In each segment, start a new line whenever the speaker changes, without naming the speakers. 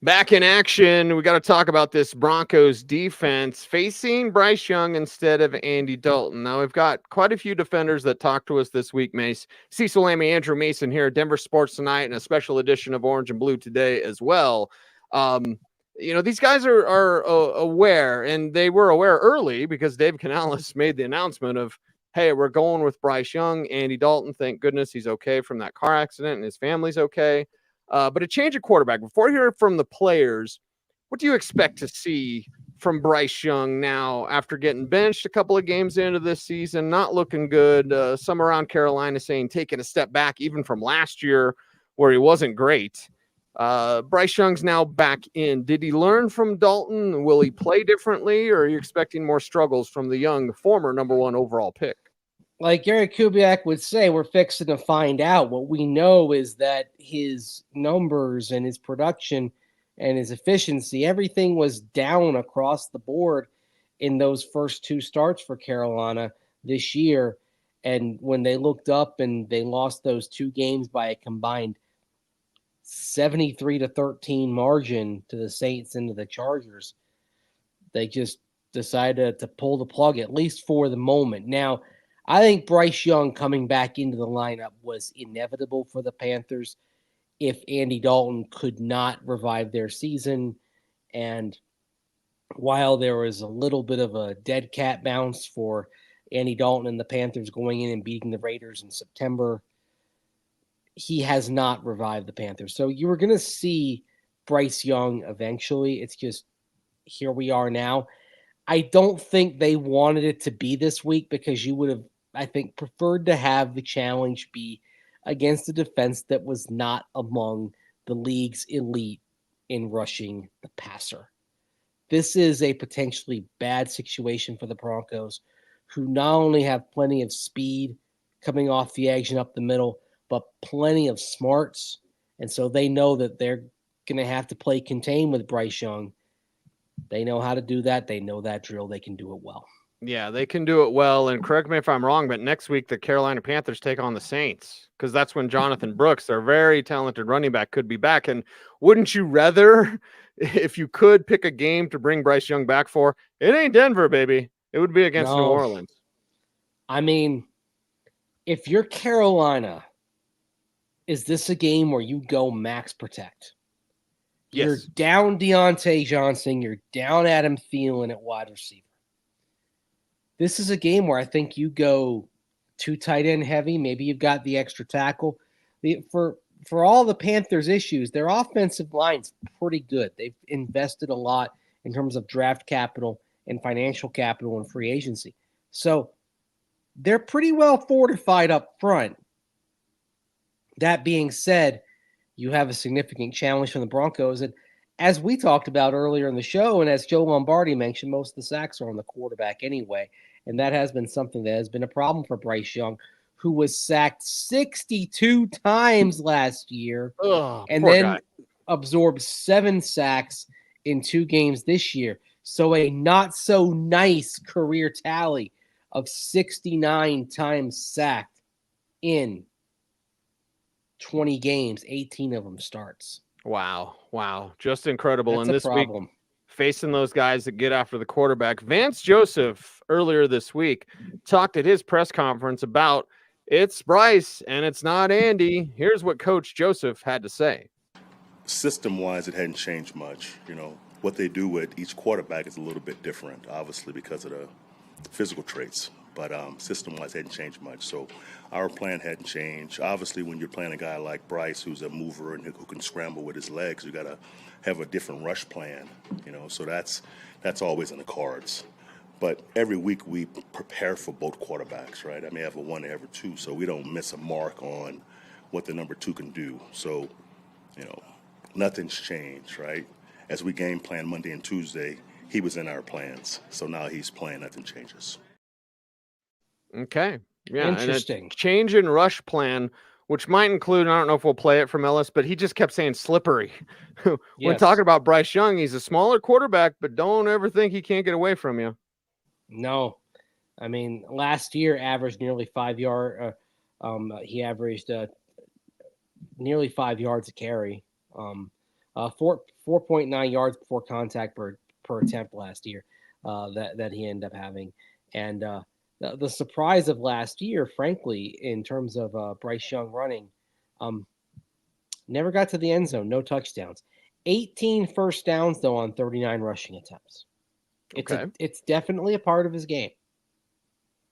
Back in action, we got to talk about this Broncos defense facing Bryce Young instead of Andy Dalton. Now, we've got quite a few defenders that talked to us this week, Mace. Cecil, Lammey, Andrew Mason here at Denver Sports Tonight, and a special edition of Orange and Blue today as well. These guys are aware, and they were aware early because Dave Canales made the announcement of, hey, we're going with Bryce Young. Andy Dalton, thank goodness he's okay from that car accident and his family's okay. But a change of quarterback. Before hearing from the players, what do you expect to see from Bryce Young now after getting benched a couple of games into this season, not looking good? Some around Carolina saying taking a step back even from last year where he wasn't great. Bryce Young's now back in. Did he learn from Dalton? Will he play differently, or are you expecting more struggles from the young, former number one overall pick?
Like Gary Kubiak would say, we're fixing to find out. What we know is that his numbers and his production and his efficiency, everything was down across the board in those first two starts for Carolina this year. And when they looked up and they lost those two games by a combined 73-13 margin to the Saints and to the Chargers, they just decided to pull the plug, at least for the moment. Now, I think Bryce Young coming back into the lineup was inevitable for the Panthers if Andy Dalton could not revive their season. And while there was a little bit of a dead cat bounce for Andy Dalton and the Panthers going in and beating the Raiders in September, he has not revived the Panthers. So you were going to see Bryce Young eventually. It's just here we are now. I don't think they wanted it to be this week because you would have, I think, preferred to have the challenge be against a defense that was not among the league's elite in rushing the passer. This is a potentially bad situation for the Broncos, who not only have plenty of speed coming off the edge and up the middle, but plenty of smarts. And so they know that they're going to have to play contain with Bryce Young. They know how to do that. They know that drill. They can do it well.
Yeah, they can do it well. And correct me if I'm wrong, but next week the Carolina Panthers take on the Saints because that's when Jonathan Brooks, their very talented running back, could be back. And wouldn't you rather, if you could pick a game to bring Bryce Young back for, it ain't Denver, baby. It would be against New Orleans.
I mean, if you're Carolina, is this a game where you go max protect?
Yes.
You're down Deontay Johnson. You're down Adam Thielen at wide receiver. This is a game where I think you go too tight end heavy. Maybe you've got the extra tackle. For all the Panthers' issues, their offensive line's pretty good. They've invested a lot in terms of draft capital and financial capital and free agency. So they're pretty well fortified up front. That being said, you have a significant challenge from the Broncos. And as we talked about earlier in the show, and as Joe Lombardi mentioned, most of the sacks are on the quarterback anyway. And that has been something that has been a problem for Bryce Young, who was sacked 62 times last year and then absorbed 7 sacks in 2 games this year. So a not so nice career tally of 69 times sacked in 20 games, 18 of them starts.
Wow. Just incredible.
That's
and this week, facing those guys that get after the quarterback. Vance Joseph earlier this week talked at his press conference about it's Bryce and it's not Andy. Here's what Coach Joseph had to say.
System-wise, it hadn't changed much. What they do with each quarterback is a little bit different, obviously, because of the physical traits. But system-wise, it hadn't changed much. So our plan hadn't changed. Obviously, when you're playing a guy like Bryce, who's a mover and who can scramble with his legs, you got to have a different rush plan. So that's always in the cards. But every week we prepare for both quarterbacks, right? I may have a 1 every 2, so we don't miss a mark on what the number 2 can do. So, nothing's changed, right? As we game plan Monday and Tuesday, he was in our plans. So now he's playing, nothing changes.
Okay. Yeah.
Interesting.
And a change in rush plan, which might include, I don't know if we'll play it from Ellis, but he just kept saying slippery. When talking about Bryce Young, he's a smaller quarterback, but don't ever think he can't get away from you.
No. I mean, last year averaged nearly 5 yards. He averaged nearly 5 yards a carry, 4.9 yards before contact per attempt last year that he ended up having. And the surprise of last year, frankly, in terms of Bryce Young running, never got to the end zone, no touchdowns. 18 first downs, though, on 39 rushing attempts. It's definitely a part of his game.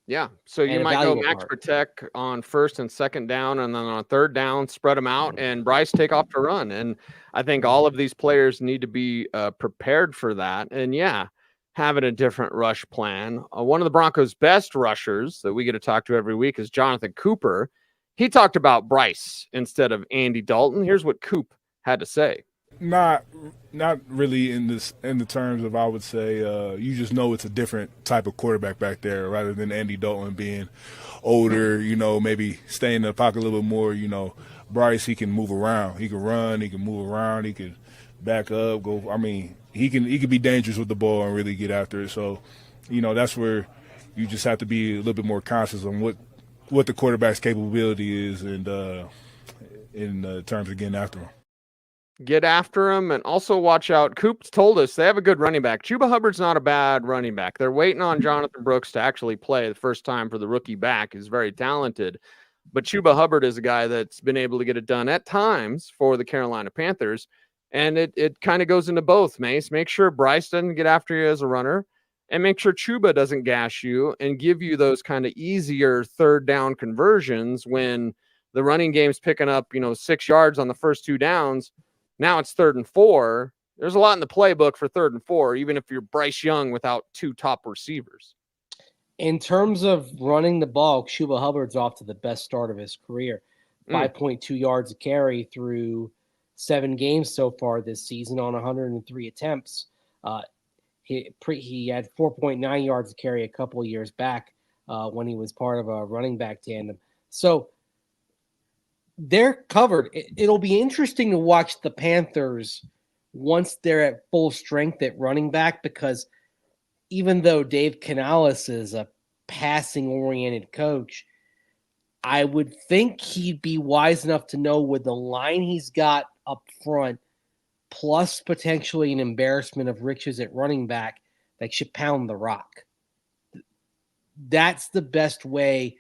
Yeah, so you might go max protect on first and second down, and then on third down, spread them out, and Bryce take off to run. And I think all of these players need to be prepared for that. And yeah, having a different rush plan. One of the Broncos' best rushers that we get to talk to every week is Jonathan Cooper. He talked about Bryce instead of Andy Dalton. Here's what Coop had to say.
Not really in the terms of, I would say, you just know it's a different type of quarterback back there rather than Andy Dalton being older, maybe staying in the pocket a little bit more. Bryce, he can move around. He can run. He can move around. He can back up, go. I mean, he can be dangerous with the ball and really get after it. So, that's where you just have to be a little bit more conscious on what the quarterback's capability is and in terms of getting after him.
Get after him, and also watch out. Coop told us they have a good running back. Chuba Hubbard's not a bad running back. They're waiting on Jonathan Brooks to actually play the first time for the rookie back. He's very talented. But Chuba Hubbard is a guy that's been able to get it done at times for the Carolina Panthers. And it kind of goes into both, Mace. Make sure Bryce doesn't get after you as a runner, and make sure Chuba doesn't gash you and give you those kind of easier third down conversions when the running game's picking up, 6 yards on the first 2 downs. Now it's 3rd and 4. There's a lot in the playbook for 3rd and 4, even if you're Bryce Young without 2 top receivers.
In terms of running the ball, Chuba Hubbard's off to the best start of his career. 5.2 yards a carry through 7 games so far this season on 103 attempts. He had 4.9 yards a carry a couple of years back when he was part of a running back tandem. So they're covered. It'll be interesting to watch the Panthers once they're at full strength at running back, because even though Dave Canales is a passing-oriented coach, I would think he'd be wise enough to know with the line he's got up front, plus potentially an embarrassment of riches at running back, that should pound the rock. That's the best way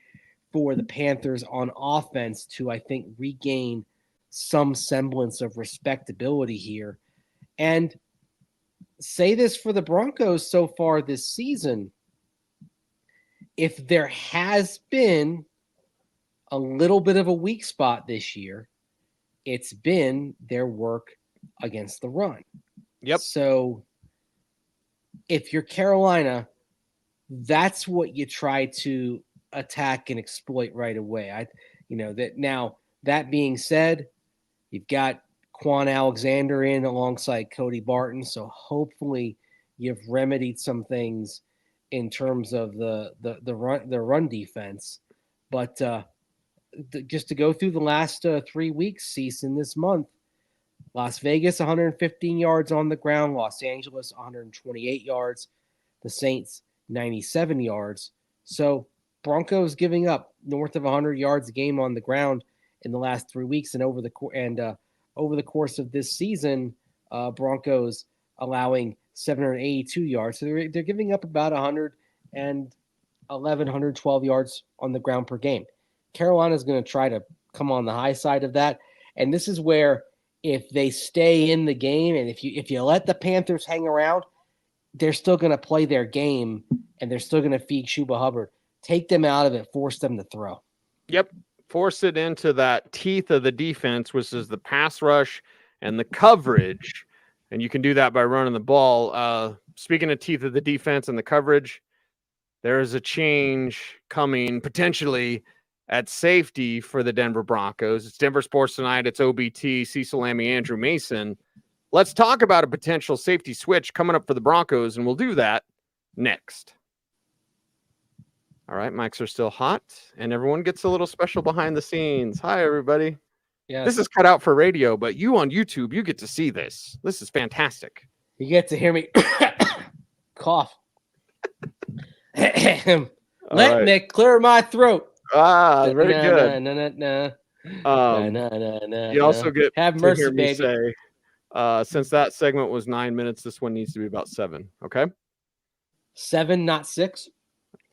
for the Panthers on offense to, I think, regain some semblance of respectability here. And say this for the Broncos so far this season, if there has been a little bit of a weak spot this year, it's been their work against the run.
Yep.
So if you're Carolina, that's what you try to attack and exploit right away. That being said, you've got Quan Alexander in alongside Cody Barton, so hopefully you've remedied some things in terms of the run defense. But just to go through the last 3 weeks, in this month, Las Vegas 115 yards on the ground, Los Angeles 128 yards, the Saints 97 yards. So Broncos giving up north of 100 yards a game on the ground in the last 3 weeks, and over the course of this season, Broncos allowing 782 yards. So they're giving up about 112 yards on the ground per game. Carolina's going to try to come on the high side of that, and this is where, if they stay in the game and if you let the Panthers hang around, they're still going to play their game and they're still going to feed Chuba Hubbard. Take them out of it, force them to throw.
Yep. Force it into that teeth of the defense, which is the pass rush and the coverage. And you can do that by running the ball. Speaking of teeth of the defense and the coverage, there is a change coming potentially at safety for the Denver Broncos. It's Denver Sports Tonight. It's OBT, Cecil, Lammey, Andrew Mason. Let's talk about a potential safety switch coming up for the Broncos, and we'll do that next. All right, mics are still hot, and everyone gets a little special behind the scenes. Hi, everybody.
Yes.
This is cut out for radio, but you on YouTube, you get to see this. This is fantastic.
You get to hear me cough. Let me clear my throat.
Very good.
No.
You also get
Have
to
mercy,
hear me
baby.
say, Since that segment was 9 minutes, this one needs to be about 7. Okay.
7, not 6.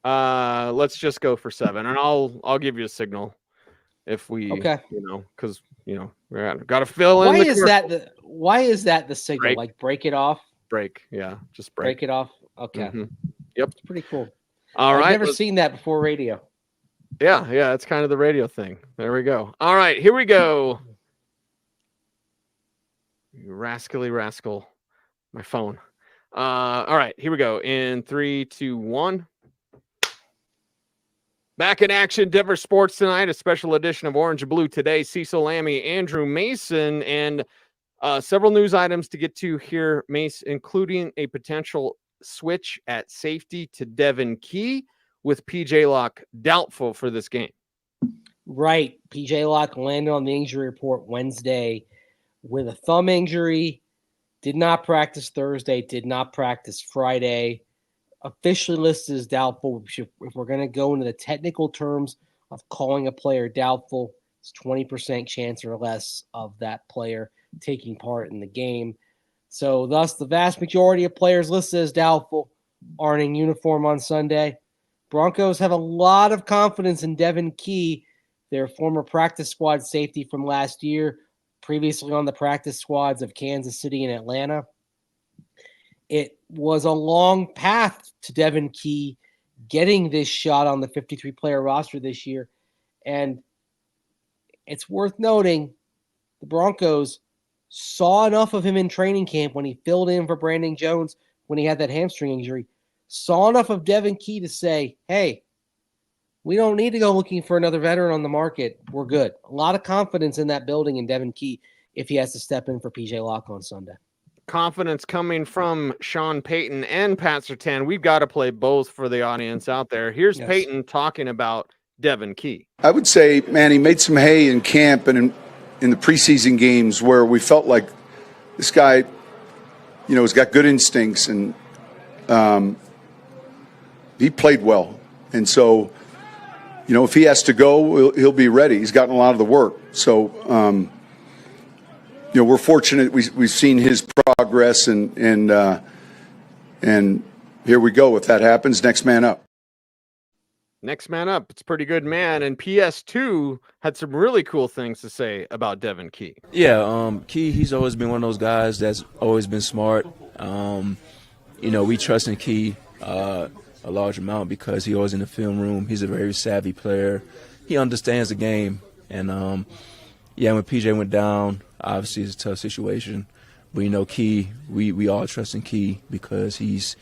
Let's just go for 7, and I'll give you a signal if we,
Okay.
because we got to fill in.
Why is that the signal?
Break.
Like break it off?
Break. Yeah, just
Break it off. Okay.
Mm-hmm. Yep.
It's pretty cool.
All right.
I've never seen that before radio.
Yeah, it's kind of the radio thing. There we go. All right, here we go. You rascally rascal. My phone. All right, here we go. In 3, 2, 1. Back in action, Denver Sports Tonight, a special edition of Orange and Blue today. Cecil, Lammey, Andrew Mason, and several news items to get to here, Mace, including a potential switch at safety to Devin Key, with PJ Locke doubtful for this game.
Right. PJ Locke landed on the injury report Wednesday with a thumb injury. Did not practice Thursday. Did not practice Friday. Officially listed as doubtful. If we're going to go into the technical terms of calling a player doubtful, it's 20% chance or less of that player taking part in the game. So thus, the vast majority of players listed as doubtful aren't in uniform on Sunday. Broncos have a lot of confidence in Devin Key, their former practice squad safety from last year, previously on the practice squads of Kansas City and Atlanta. It was a long path to Devin Key getting this shot on the 53-player roster this year. And it's worth noting the Broncos saw enough of him in training camp when he filled in for Brandon Jones when he had that hamstring injury, saw enough of Devin Key to say, hey, we don't need to go looking for another veteran on the market. We're good. A lot of confidence in that building in Devin Key if he has to step in for PJ Locke on Sunday.
Confidence coming from Sean Payton and Pat Surtain. We've got to play both for the audience out there. Here's Payton talking about Devin Key.
I would say, man, he made some hay in camp and in the preseason games where we felt like this guy, has got good instincts, and he played well. And so, if he has to go, he'll be ready. He's gotten a lot of the work. So, we're fortunate we've seen his progress, and here we go. If that happens, next man up.
Next man up. It's pretty good, man. And PS2 had some really cool things to say about Devin Key.
Yeah, Key, he's always been one of those guys that's always been smart. We trust in Key a large amount because he always in the film room. He's a very savvy player. He understands the game. And, when PJ went down, obviously it's a tough situation. But, Key, we all trust in Key because he's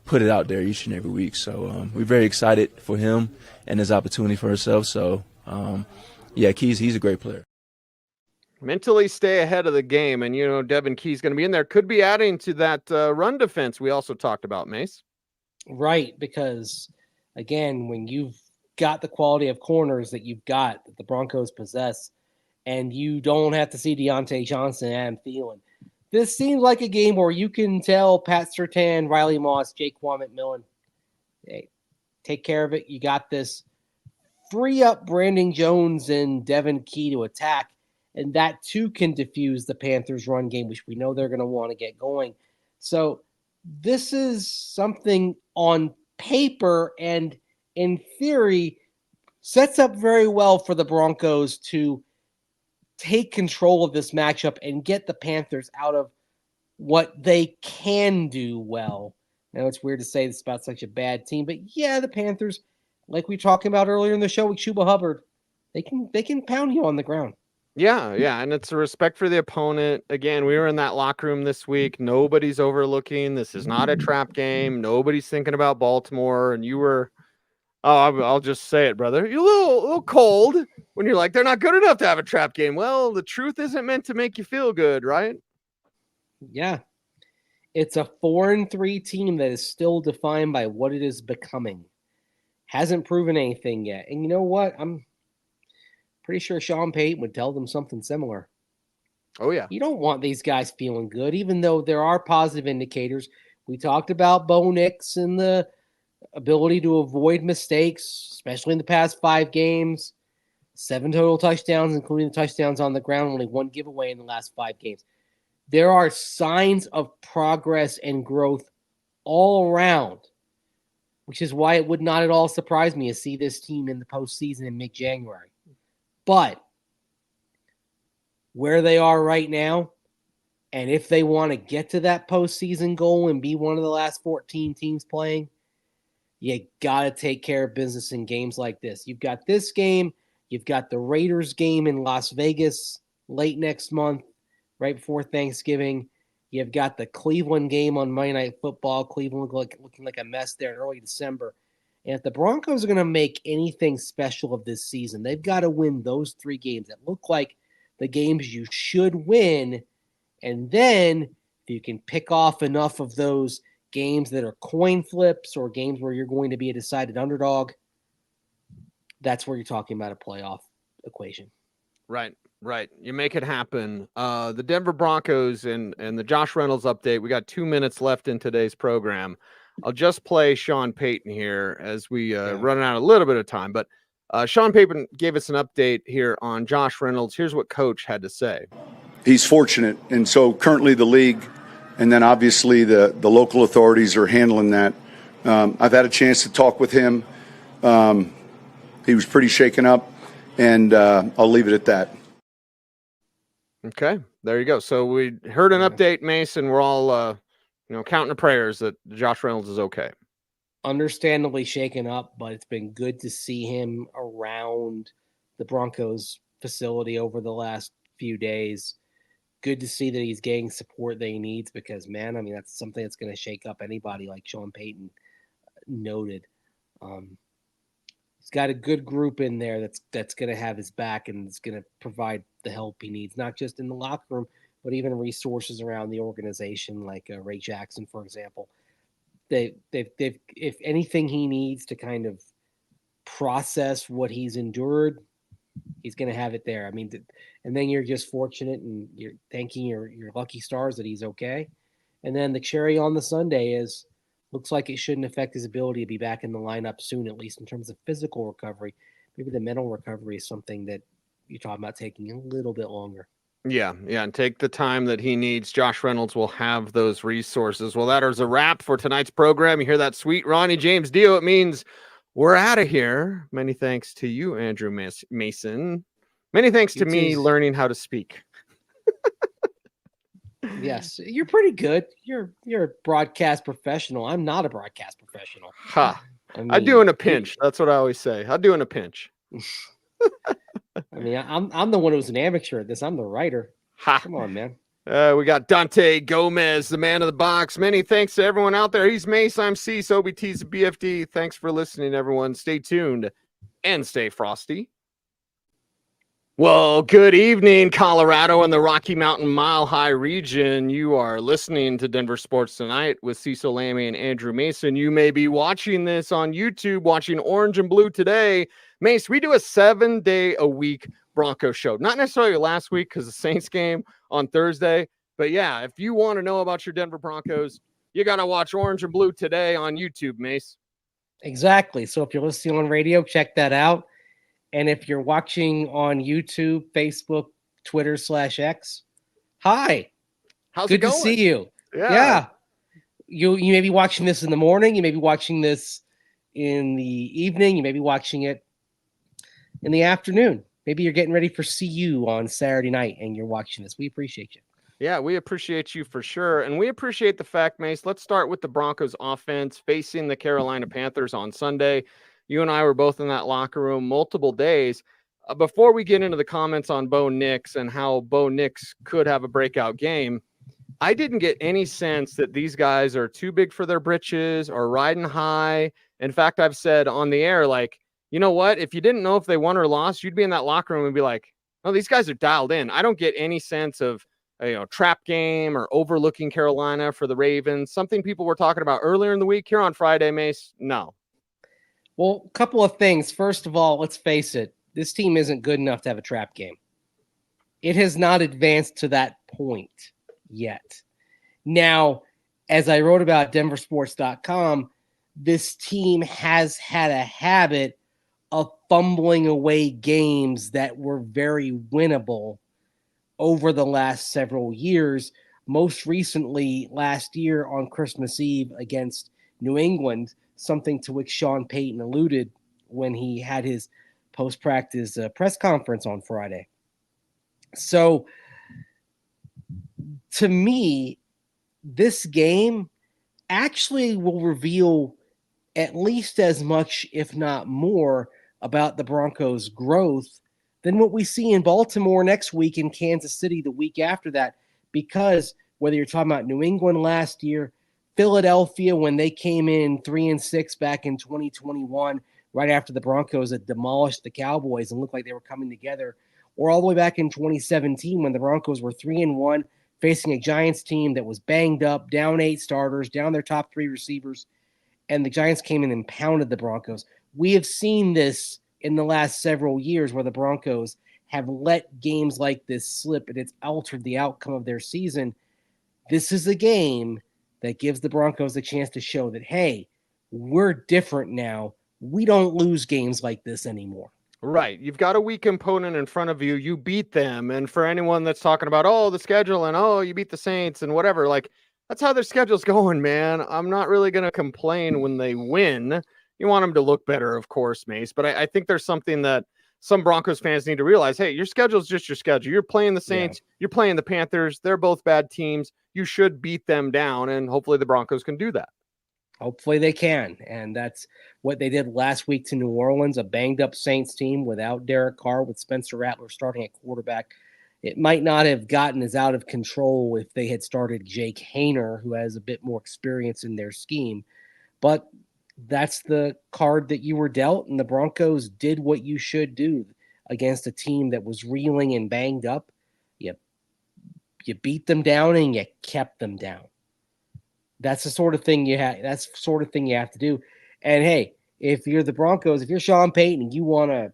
put it out there each and every week. So we're very excited for him and his opportunity for himself. So, he's a great player.
Mentally stay ahead of the game. And, Devin Key's going to be in there. Could be adding to that run defense we also talked about, Mace.
Right, because, again, when you've got the quality of corners that you've got, that the Broncos possess, and you don't have to see Deontay Johnson and Adam Thielen, this seems like a game where you can tell Pat Surtain, Riley Moss, Jaquan McMillan, hey, take care of it. You got this. Free up Brandon Jones and Devin Key to attack, and that too can diffuse the Panthers' run game, which we know they're going to want to get going. So this is something on paper and in theory sets up very well for the Broncos to take control of this matchup and get the Panthers out of what they can do well. Now, it's weird to say this about such a bad team, but the Panthers, like we were talking about earlier in the show with Chuba Hubbard, they can pound you on the ground.
Yeah, and it's a respect for the opponent. Again, we were in that locker room this week. Nobody's overlooking. This is not a trap game. Nobody's thinking about Baltimore. And you were, I'll just say it, brother. You're a little cold when you're like, they're not good enough to have a trap game. Well, the truth isn't meant to make you feel good, right?
Yeah. It's a 4-3 team that is still defined by what it is becoming. Hasn't proven anything yet. And you know what? I'm pretty sure Sean Payton would tell them something similar.
Oh, yeah.
You don't want these guys feeling good, even though there are positive indicators. We talked about Bo Nix and the ability to avoid mistakes, especially in the past 5 games. 7 total touchdowns, including the touchdowns on the ground, only 1 giveaway in the last 5 games. There are signs of progress and growth all around, which is why it would not at all surprise me to see this team in the postseason in mid-January. But where they are right now, and if they want to get to that postseason goal and be one of the last 14 teams playing, you got to take care of business in games like this. You've got this game. You've got the Raiders game in Las Vegas late next month, right before Thanksgiving. You've got the Cleveland game on Monday Night Football. Cleveland looking like a mess there in early December. And if the Broncos are going to make anything special of this season, they've got to win those 3 games that look like the games you should win. And then if you can pick off enough of those games that are coin flips or games where you're going to be a decided underdog, that's where you're talking about a playoff equation.
Right. You make it happen. The Denver Broncos and the Josh Reynolds update. We got 2 minutes left in today's program. I'll just play Sean Payton here as we running out a little bit of time. But Sean Payton gave us an update here on Josh Reynolds. Here's what Coach had to say.
He's fortunate, and so currently the league, and then obviously the local authorities are handling that. I've had a chance to talk with him. He was pretty shaken up, and I'll leave it at that.
Okay, there you go. So we heard an update, Mason. We're all, counting the prayers that Josh Reynolds is okay.
Understandably shaken up, but it's been good to see him around the Broncos facility over the last few days. Good to see that he's getting support that he needs because, man, I mean, that's something that's going to shake up anybody, like Sean Payton noted. He's got a good group in there that's going to have his back and is going to provide the help he needs, not just in the locker room, but even resources around the organization, like Ray Jackson, for example. They've if anything he needs to kind of process what he's endured, he's going to have it there. I mean, and then you're just fortunate and you're thanking your lucky stars that he's okay. And then the cherry on the sundae is looks like it shouldn't affect his ability to be back in the lineup soon, at least in terms of physical recovery. Maybe the mental recovery is something that you're talking about taking a little bit longer.
Yeah, and take the time that he needs. Josh Reynolds will have those resources. Well, that is a wrap for tonight's program. You hear that sweet Ronnie James Dio? It means we're out of here. Many thanks to you, Andrew Mason. Many thanks to me learning how to speak.
Yes, you're pretty good. You're a broadcast professional. I'm not a broadcast professional.
Ha! I do in a pinch. That's what I always say. I do in a pinch.
I mean, I'm the one who's an amateur at this. I'm the writer.
Ha!
Come on, man.
We got Dante Gomez, the man of the box. Many thanks to everyone out there. He's Mace. I'm Cease. OBT's BFD. Thanks for listening, everyone. Stay tuned and stay frosty. Well, good evening, Colorado and the Rocky Mountain Mile High region. You are listening to Denver Sports Tonight with Cecil, Lammey, and Andrew Mason. You may be watching this on YouTube, watching Orange and Blue today. Mace, we do a 7-day-a-week Bronco show. Not necessarily last week because the Saints game on Thursday. But, yeah, if you want to know about your Denver Broncos, you got to watch Orange and Blue today on YouTube, Mace.
Exactly. So if you're listening on radio, check that out. And if you're watching on YouTube, Facebook, Twitter /X, hi.
How's it going?
Good to see you.
Yeah.
You may be watching this in the morning. You may be watching this in the evening. You may be watching it in the afternoon. Maybe you're getting ready for CU on Saturday night and you're watching this. We appreciate you.
Yeah, we appreciate you for sure. And we appreciate the fact, Mace, let's start with the Broncos offense facing the Carolina Panthers on Sunday. You and I were both in that locker room multiple days. Before we get into the comments on Bo Nix and how Bo Nix could have a breakout game, I didn't get any sense that these guys are too big for their britches or riding high. In fact, I've said on the air, like, you know what? If you didn't know if they won or lost, you'd be in that locker room and be like, oh, these guys are dialed in. I don't get any sense of trap game or overlooking Carolina for the Ravens. Something people were talking about earlier in the week here on Friday, Mace. No.
Well, a couple of things. First of all, let's face it. This team isn't good enough to have a trap game. It has not advanced to that point yet. Now, as I wrote about denversports.com, this team has had a habit of fumbling away games that were very winnable over the last several years, most recently last year on Christmas Eve against New England, something to which Sean Payton alluded when he had his post-practice press conference on Friday. So to me, this game actually will reveal at least as much, if not more, about the Broncos' growth than what we see in Baltimore next week, in Kansas City the week after that. Because whether you're talking about New England last year, Philadelphia when they came in 3-6 back in 2021, right after the Broncos had demolished the Cowboys and looked like they were coming together, or all the way back in 2017 when the Broncos were 3-1, facing a Giants team that was banged up, down 8 starters, down their top 3 receivers, and the Giants came in and pounded the Broncos. We have seen this in the last several years where the Broncos have let games like this slip, and it's altered the outcome of their season. This is a game that gives the Broncos a chance to show that, hey, we're different now. We don't lose games like this anymore.
Right. You've got a weak opponent in front of you. You beat them. And for anyone that's talking about, oh, the schedule and, oh, you beat the Saints and whatever, like, that's how their schedule's going, man. I'm not really going to complain when they win. You want them to look better, of course, Mace. But I think there's something that some Broncos fans need to realize. Hey, your schedule's just your schedule. You're playing the Saints. You're playing the Panthers. They're both bad teams. You should beat them down. And hopefully the Broncos can do that.
Hopefully they can. And that's what they did last week to New Orleans, a banged-up Saints team without Derek Carr, with Spencer Rattler starting at quarterback. It might not have gotten as out of control if they had started Jake Hayner, who has a bit more experience in their scheme. But that's the card that you were dealt, and the Broncos did what you should do against a team that was reeling and banged up. You beat them down and you kept them down. That's the sort of thing you have. That's the sort of thing you have to do. And hey, if you're the Broncos, if you're Sean Payton, and you want to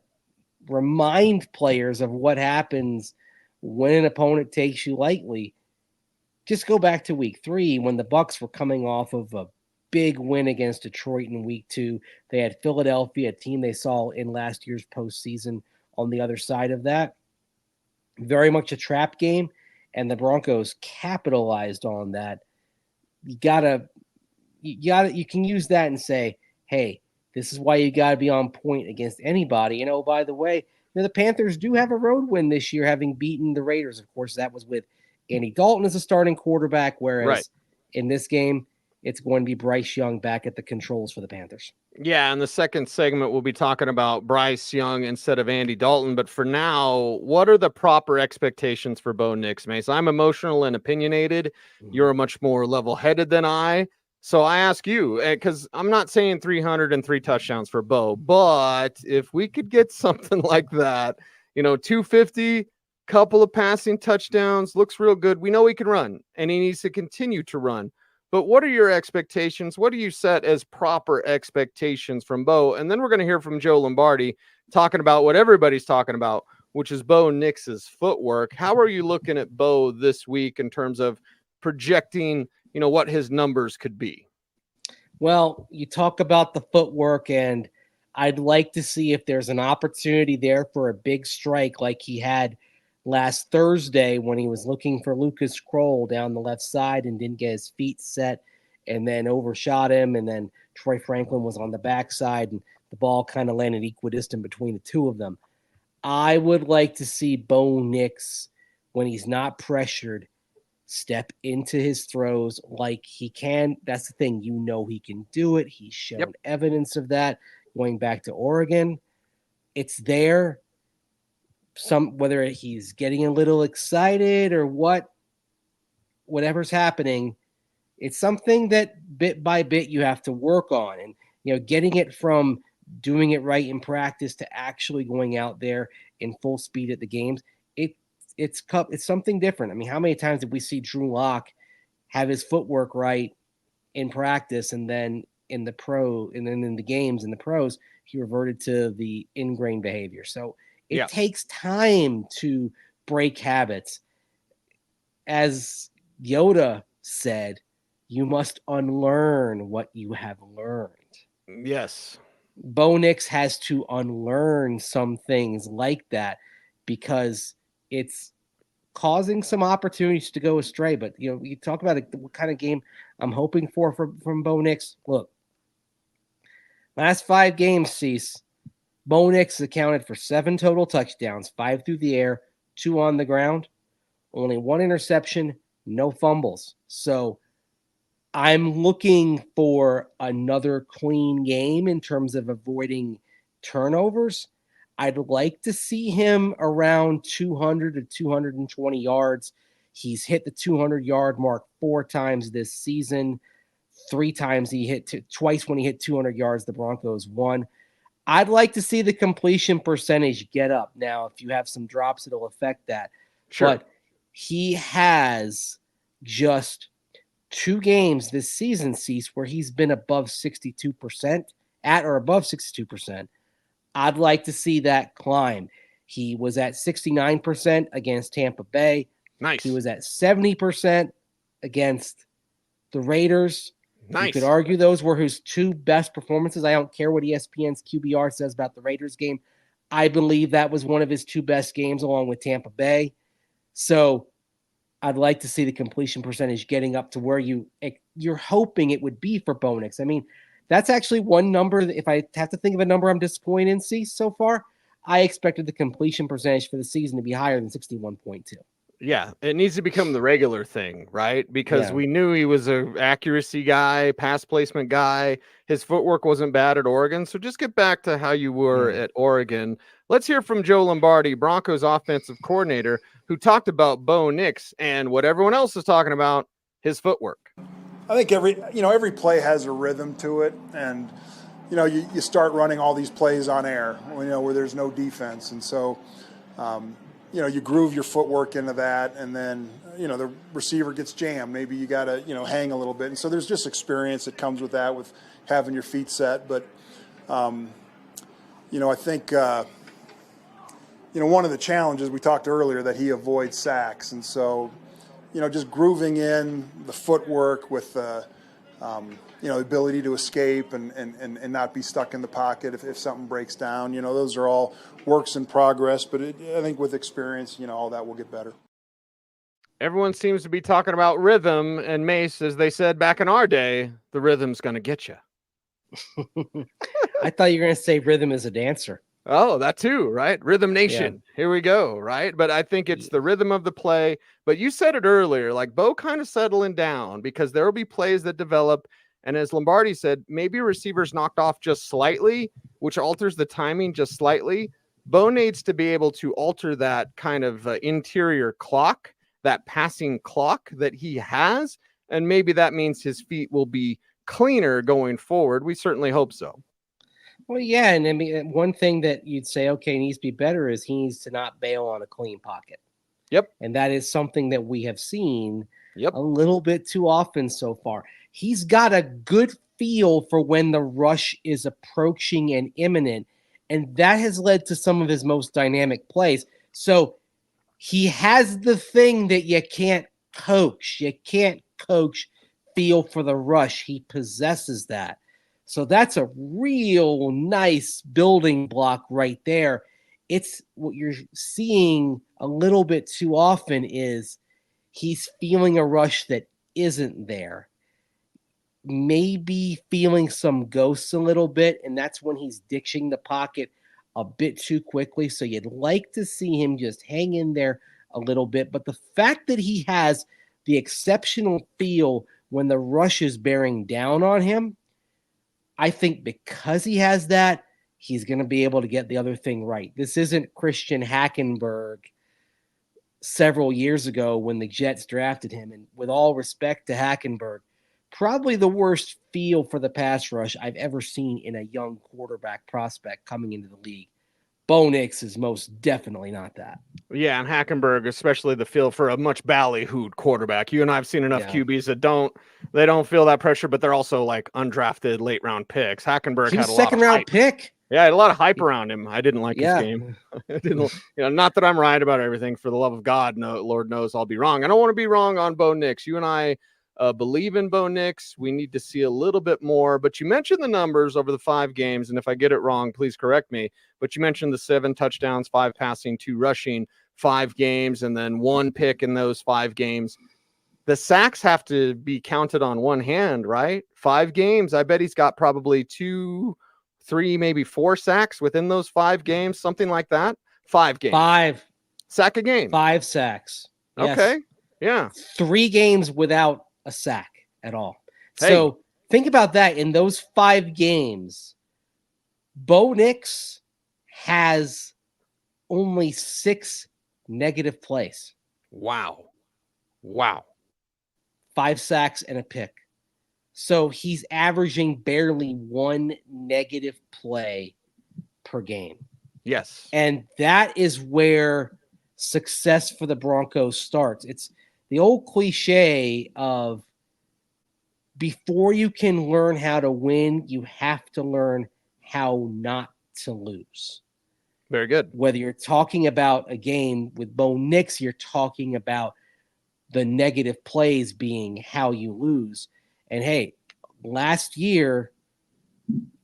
remind players of what happens when an opponent takes you lightly, just go back to week 3 when the Bucs were coming off of a big win against Detroit in week 2. They had Philadelphia, a team they saw in last year's postseason, on the other side of that. Very much a trap game, and the Broncos capitalized on that. You can use that and say, hey, this is why you got to be on point against anybody. And, oh, by the way, the Panthers do have a road win this year, having beaten the Raiders. Of course, that was with Andy Dalton as a starting quarterback, whereas in this game, it's going to be Bryce Young back at the controls for the Panthers.
Yeah, in the second segment, we'll be talking about Bryce Young instead of Andy Dalton. But for now, what are the proper expectations for Bo Nix, Mace? I'm emotional and opinionated. You're much more level-headed than I. So I ask you, because I'm not saying 303 touchdowns for Bo, but if we could get something like that, 250, couple of passing touchdowns, looks real good. We know he can run, and he needs to continue to run. But what are your expectations? What do you set as proper expectations from Bo? And then we're going to hear from Joe Lombardi talking about what everybody's talking about, which is Bo Nix's footwork. How are you looking at Bo this week in terms of projecting, what his numbers could be?
Well, you talk about the footwork, and I'd like to see if there's an opportunity there for a big strike like he had last Thursday when he was looking for Lucas Kroll down the left side and didn't get his feet set and then overshot him. And then Troy Franklin was on the backside and the ball kind of landed equidistant between the two of them. I would like to see Bo Nix, when he's not pressured, step into his throws like he can. That's the thing. He can do it. He's shown evidence of that going back to Oregon. It's there. Whether he's getting a little excited or whatever's happening, it's something that bit by bit you have to work on. And, getting it from doing it right in practice to actually going out there in full speed at the games, it's something different. I mean, how many times did we see Drew Locke have his footwork right in practice, and then in the games in the pros, he reverted to the ingrained behavior? So it takes time to break habits. As Yoda said, you must unlearn what you have learned.
Yes.
Bo Nix has to unlearn some things like that because it's causing some opportunities to go astray. But, you talk about what kind of game I'm hoping for from Bo Nix. Look, last 5 games, Cease, Bo Nix accounted for 7 total touchdowns, 5 through the air, 2 on the ground, only 1 interception, no fumbles. So I'm looking for another clean game in terms of avoiding turnovers. I'd like to see him around 200 to 220 yards. He's hit the 200-yard mark 4 times this season. 3 times twice when he hit 200 yards, the Broncos won. I'd like to see the completion percentage get up. Now, if you have some drops, it'll affect that.
Sure.
But he has just 2 games this season, Cease, where he's been above 62%, at or above 62%. I'd like to see that climb. He was at 69% against Tampa Bay.
Nice.
He was at 70% against the Raiders.
Nice.
You could argue those were his 2 best performances. I don't care what ESPN's QBR says about the Raiders game. I believe that was one of his 2 best games along with Tampa Bay. So I'd like to see the completion percentage getting up to where you're hoping it would be for Bo Nix. I mean, that's actually one number. If I have to think of a number I'm disappointed in, see, so far, I expected the completion percentage for the season to be higher than 61.2.
Yeah, it needs to become the regular thing, right? Because we knew he was an accuracy guy, pass placement guy. His footwork wasn't bad at Oregon. So just get back to how you were at Oregon. Let's hear from Joe Lombardi, Broncos offensive coordinator, who talked about Bo Nix and what everyone else is talking about, his footwork.
I think every play has a rhythm to it, and you start running all these plays on air, where there's no defense, and so you groove your footwork into that, and then the receiver gets jammed. Maybe you got to hang a little bit, and so there's just experience that comes with that, with having your feet set. But I think one of the challenges we talked earlier that he avoids sacks, and so. Just grooving in the footwork with the ability to escape and not be stuck in the pocket if something breaks down. Those are all works in progress, but I think with experience, all that will get better.
Everyone seems to be talking about rhythm, and Mace, as they said back in our day, the rhythm's going to get you.
I thought you were going to say rhythm is a dancer.
Oh, that too, right? Rhythm Nation. Yeah. Here we go, right? But I think it's the rhythm of the play. But you said it earlier, like Bo kind of settling down because there will be plays that develop. And as Lombardi said, maybe receivers knocked off just slightly, which alters the timing just slightly. Bo needs to be able to alter that kind of interior clock, that passing clock that he has. And maybe that means his feet will be cleaner going forward. We certainly hope so.
Well, yeah, and I mean, one thing that you'd say, okay, needs to be better is he needs to not bail on a clean pocket.
Yep.
And that is something that we have seen a little bit too often so far. He's got a good feel for when the rush is approaching and imminent, and that has led to some of his most dynamic plays. So he has the thing that you can't coach. You can't coach feel for the rush. He possesses that. So that's a real nice building block right there. It's what you're seeing a little bit too often is he's feeling a rush that isn't there. Maybe feeling some ghosts a little bit, and that's when he's ditching the pocket a bit too quickly. So you'd like to see him just hang in there a little bit. But the fact that he has the exceptional feel when the rush is bearing down on him, I think because he has that, he's going to be able to get the other thing right. This isn't Christian Hackenberg several years ago when the Jets drafted him. And with all respect to Hackenberg, probably the worst feel for the pass rush I've ever seen in a young quarterback prospect coming into the league. Bo Nix is most definitely not that.
Yeah, and Hackenberg, especially the feel for a much ballyhooed quarterback. You and I have seen enough QBs that don't feel that pressure, but they're also like undrafted late round picks. Hackenberg
he was
had a
second round pick.
Yeah, I had a lot of hype around him. I didn't like his game. I didn't, not that I'm right about everything. For the love of God, no, Lord knows I'll be wrong. I don't want to be wrong on Bo Nix. You and I believe in Bo Nix. We need to see a little bit more. But you mentioned the numbers over the 5 games, and if I get it wrong, please correct me. But you mentioned the 7 touchdowns, 5 passing, 2 rushing 5 games and then 1 pick in those 5 games. The sacks have to be counted on one hand, right? 5 games. I bet he's got probably 2, 3, maybe 4 sacks within those 5 games, something like that. 5 games.
5
sack a game.
5 sacks. Yes.
Okay. Yeah.
3 games without a sack at all.
Hey.
So think about that. In those 5 games, Bo Nix has only 6 negative plays.
Wow.
5 sacks and a pick. So he's averaging barely 1 negative play per game.
Yes.
And that is where success for the Broncos starts. It's the old cliche of before you can learn how to win, you have to learn how not to lose.
Very good.
Whether you're talking about a game with Bo Nix, you're talking about the negative plays being how you lose. And hey, last year,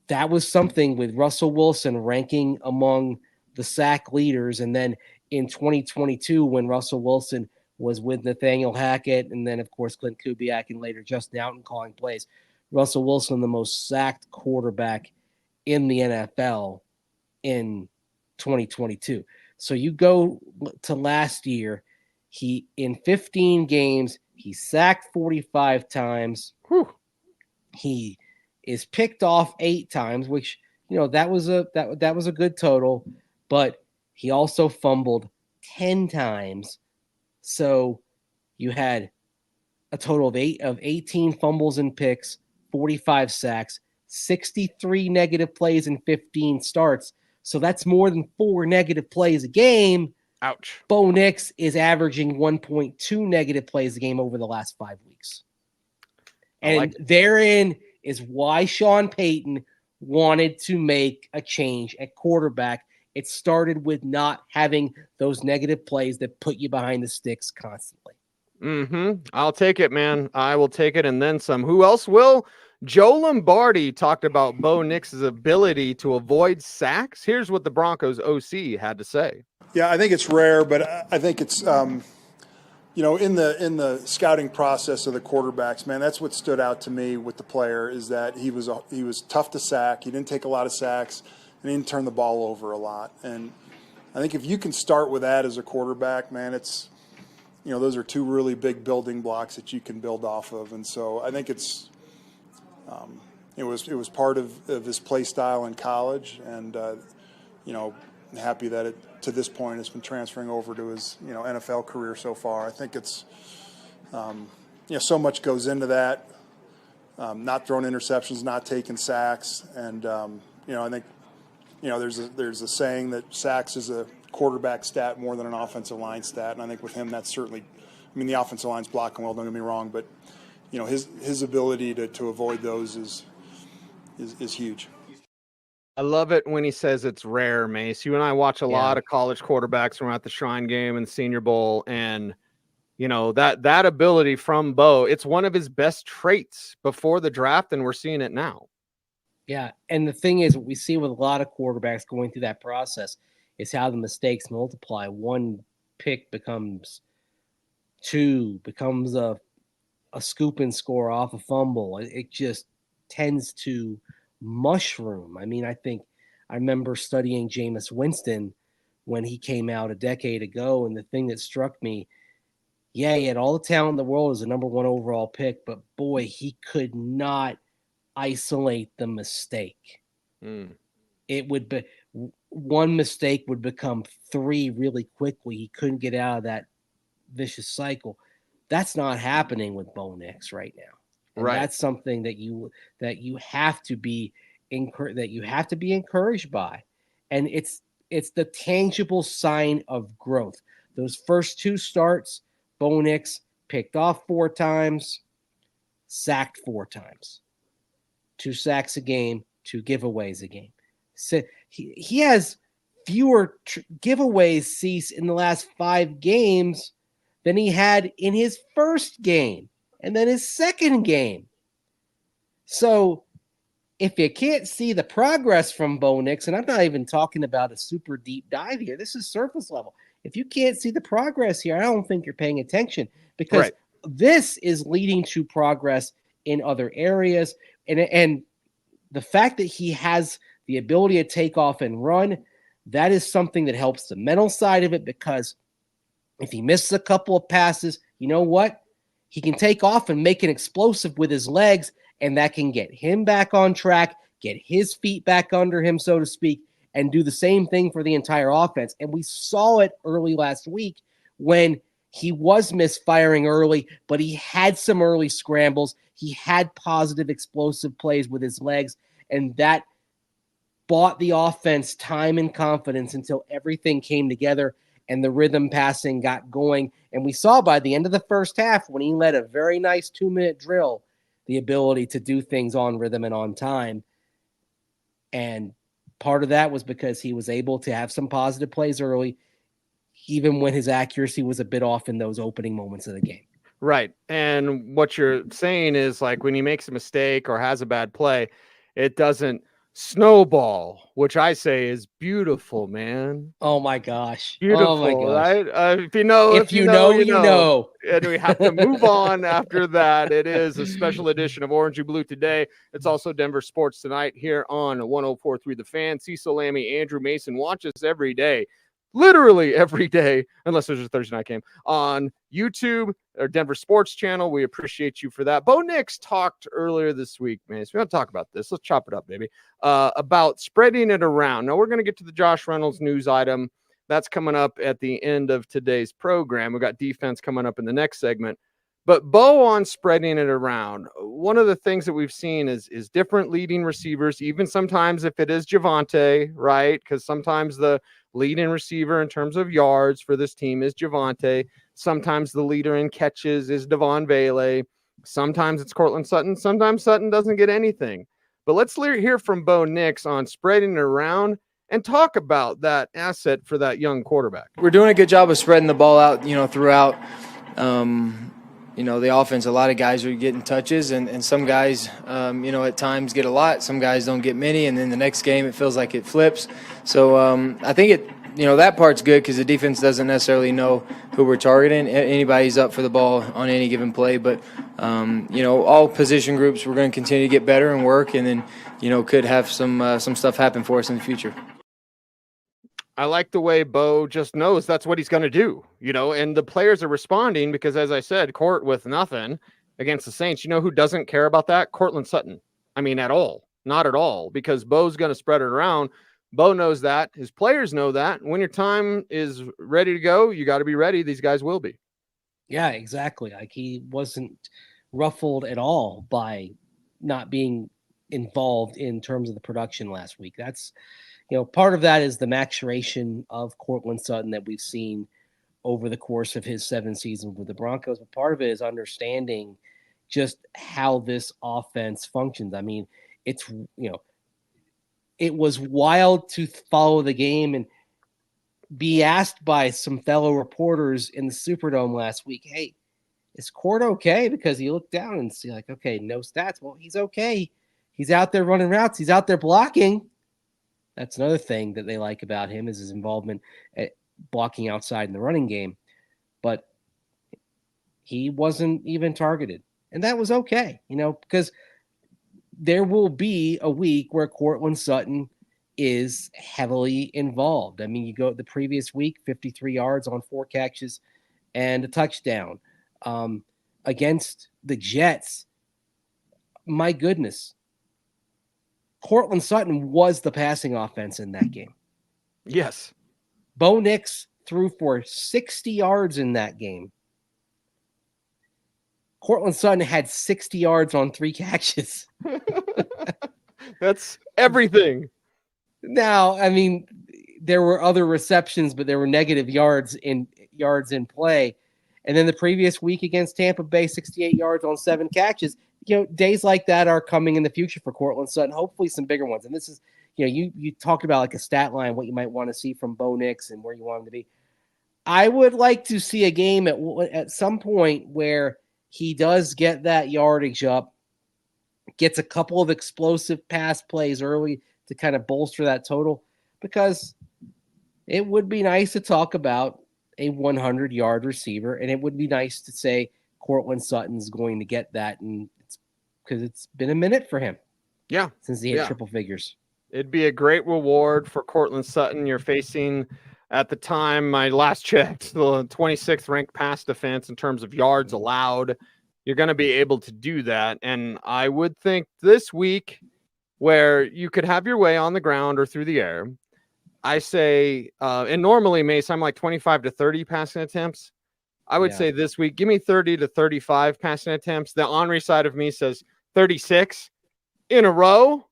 that was something with Russell Wilson ranking among the sack leaders. And then in 2022, when Russell Wilson was with Nathaniel Hackett, and then, of course, Clint Kubiak, and later Justin Houghton calling plays, Russell Wilson, the most sacked quarterback in the NFL in 2022. So you go to last year, he in 15 games, he sacked 45 times.
Whew.
He is picked off 8 times, which, you know, that was a good total, but he also fumbled 10 times. So you had a total of 18 fumbles and picks, 45 sacks, 63 negative plays and 15 starts. So that's more than 4 negative plays a game.
Ouch.
Bo Nix is averaging 1.2 negative plays a game over the last 5 weeks. And therein is why Sean Payton wanted to make a change at quarterback. It started with not having those negative plays that put you behind the sticks constantly.
I'll take it, man. I will take it and then some. Who else will? Joe Lombardi talked about Bo Nix's ability to avoid sacks. Here's what the Broncos OC had to say.
Yeah, I think it's rare, but I think it's you know, in the scouting process of the quarterbacks, man, that's what stood out to me with the player is that he was tough to sack. He didn't take a lot of sacks, and he didn't turn the ball over a lot. And I think if you can start with that as a quarterback, man, it's, you know, those are 2 really big building blocks that you can build off of. And so I think it's it was part of his play style in college, and you know, happy that it to this point has been transferring over to his, you know, NFL career so far. I think it's you know, so much goes into that, not throwing interceptions, not taking sacks, and you know, I think, you know, there's a saying that sacks is a quarterback stat more than an offensive line stat, and I think with him that's certainly, I mean, the offensive line's blocking well, don't get me wrong, but you know, his ability to avoid those is huge.
I love it when he says it's rare, Mace. You and I watch a lot of college quarterbacks when we're at the Shrine Game and Senior Bowl, and you know, that ability from Bo, it's one of his best traits before the draft, and we're seeing it now.
Yeah, and the thing is, what we see with a lot of quarterbacks going through that process is how the mistakes multiply. 1 pick becomes 2, becomes a scoop and score off a fumble. It just tends to mushroom. I mean, I remember studying Jameis Winston when he came out a decade ago, and the thing that struck me, yeah, he had all the talent in the world as a number 1 overall pick, but boy, he could not isolate the mistake. It would be 1 mistake would become 3 really quickly. He couldn't get out of that vicious cycle. That's not happening with Bo Nix right now. And
right.
That's something that you have to be encouraged by. And it's the tangible sign of growth. Those first 2 starts, Bo Nix picked off 4 times, sacked 4 times. 2 sacks a game, 2 giveaways a game. So he has fewer giveaways, Cease, in the last 5 games than he had in his first game and then his second game. So if you can't see the progress from Bo Nix, and I'm not even talking about a super deep dive here, this is surface level. If you can't see the progress here, I don't think you're paying attention, because this is leading to progress in other areas. And the fact that he has the ability to take off and run, that is something that helps the mental side of it, because if he misses a couple of passes, you know what? He can take off and make an explosive with his legs, and that can get him back on track, get his feet back under him, so to speak, and do the same thing for the entire offense. And we saw it early last week when he was misfiring early, but he had some early scrambles. He had positive explosive plays with his legs, and that bought the offense time and confidence until everything came together and the rhythm passing got going. And we saw by the end of the first half, when he led a very nice 2-minute drill, the ability to do things on rhythm and on time. And part of that was because he was able to have some positive plays early, even when his accuracy was a bit off in those opening moments of the game.
Right. And what you're saying is, like, when he makes a mistake or has a bad play, it doesn't snowball, which I say is beautiful, man.
Oh my gosh.
Beautiful,
oh my gosh.
right? If you know,
if you know, you know.
And we have to move on after that. It is a special edition of Orange and Blue today. It's also Denver Sports Tonight here on 104.3 The Fan. Cecil, Lammey, Andrew Mason watch us every day. Literally every day, unless there's a Thursday night game, on YouTube or Denver Sports Channel. We appreciate you for that. Bo Nix talked earlier this week, man. So we're going to talk about this. Let's chop it up, baby. About spreading it around. Now, we're going to get to the Josh Reynolds news item. That's coming up at the end of today's program. We got defense coming up in the next segment. But Bo on spreading it around. One of the things that we've seen is different leading receivers, even sometimes if it is Javonte, right? Because sometimes the leading receiver in terms of yards for this team is Javonte. Sometimes the leader in catches is Devon Vele. Sometimes it's Courtland Sutton. Sometimes Sutton doesn't get anything. But let's hear from Bo Nix on spreading it around and talk about that asset for that young quarterback.
We're doing a good job of spreading the ball out, throughout, the offense. A lot of guys are getting touches, and some guys, at times get a lot. Some guys don't get many, and then the next game it feels like it flips. So I think that part's good because the defense doesn't necessarily know who we're targeting. Anybody's up for the ball on any given play, but all position groups we're going to continue to get better and work, and then could have some stuff happen for us in the future.
I like the way Bo just knows that's what he's going to do, and the players are responding because, as I said, Court with nothing against the Saints. You know who doesn't care about that? Courtland Sutton. I mean, at all. Not at all, because Bo's going to spread it around. Bo knows that. His players know that. When your time is ready to go, you got to be ready. These guys will be.
Yeah, exactly. Like, he wasn't ruffled at all by not being involved in terms of the production last week. That's, part of that is the maturation of Courtland Sutton that we've seen over the course of his 7 seasons with the Broncos. But part of it is understanding just how this offense functions. I mean, it's, it was wild to follow the game and be asked by some fellow reporters in the Superdome last week, hey, is Court okay? Because he looked down and see, like, okay, no stats. Well, he's okay. He's out there running routes. He's out there blocking. That's another thing that they like about him, is his involvement at blocking outside in the running game. But he wasn't even targeted. And that was okay, because there will be a week where Courtland Sutton is heavily involved. I mean, you go the previous week, 53 yards on 4 catches and a touchdown. Against the Jets, my goodness, Courtland Sutton was the passing offense in that game.
Yes.
Bo Nix threw for 60 yards in that game. Courtland Sutton had 60 yards on 3 catches.
That's everything.
Now, I mean, there were other receptions, but there were negative yards in play. And then the previous week against Tampa Bay, 68 yards on 7 catches. Days like that are coming in the future for Courtland Sutton, hopefully some bigger ones. And this is, you talked about like a stat line, what you might want to see from Bo Nix and where you want him to be. I would like to see a game at some point where he does get that yardage up, gets a couple of explosive pass plays early to kind of bolster that total, because it would be nice to talk about a 100-yard receiver, and it would be nice to say Courtland Sutton's going to get that, and it's because it's been a minute for him.
Yeah,
since he hit triple figures.
It'd be a great reward for Courtland Sutton. You're facing, at the time, my last checked, the 26th ranked pass defense in terms of yards allowed. You're going to be able to do that. And I would think this week, where you could have your way on the ground or through the air, I say, and normally, Mace, I'm like 25 to 30 passing attempts. I would say this week, give me 30 to 35 passing attempts. The Henry side of me says 36 in a row.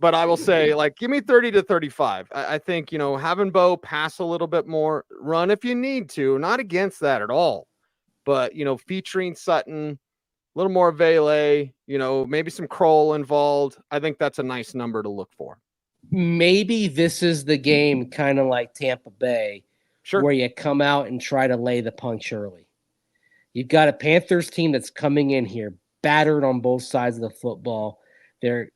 But I will say, like, give me 30 to 35. I think, having Bo pass a little bit more, run if you need to, not against that at all. But, featuring Sutton, a little more Vele, maybe some Kroll involved. I think that's a nice number to look for.
Maybe this is the game, kind of like Tampa Bay, where you come out and try to lay the punch early. You've got a Panthers team that's coming in here, battered on both sides of the football. They're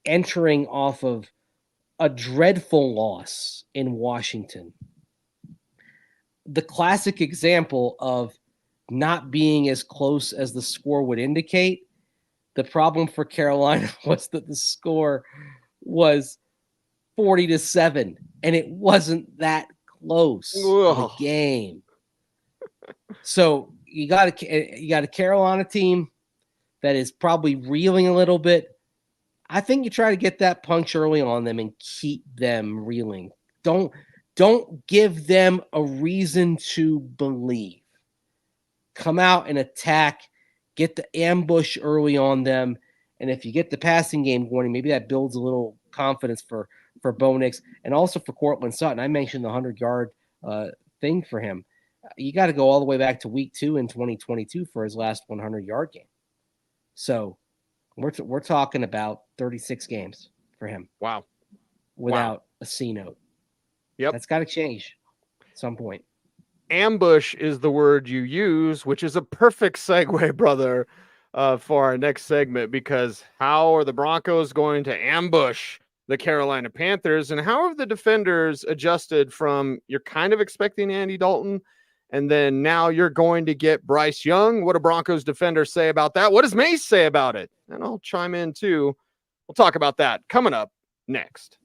entering off of a dreadful loss in Washington. The classic example of not being as close as the score would indicate. The problem for Carolina was that the score was 40-7, and it wasn't that close of a game. So you got a Carolina team that is probably reeling a little bit. I think you try to get that punch early on them and keep them reeling. Don't give them a reason to believe. Come out and attack, get the ambush early on them, and if you get the passing game going, maybe that builds a little confidence for Bo Nix and also for Courtland Sutton. I mentioned the 100-yard thing for him. You got to go all the way back to week 2 in 2022 for his last 100-yard game. So we're talking about 36 games for him.
Wow.
Without a C note.
Yep.
That's got to change at some point.
Ambush is the word you use, which is a perfect segue, brother, for our next segment, because how are the Broncos going to ambush the Carolina Panthers, and how have the defenders adjusted from you're kind of expecting Andy Dalton, and then now you're going to get Bryce Young? What do Broncos defenders say about that? What does Mace say about it? And I'll chime in too. We'll talk about that coming up next.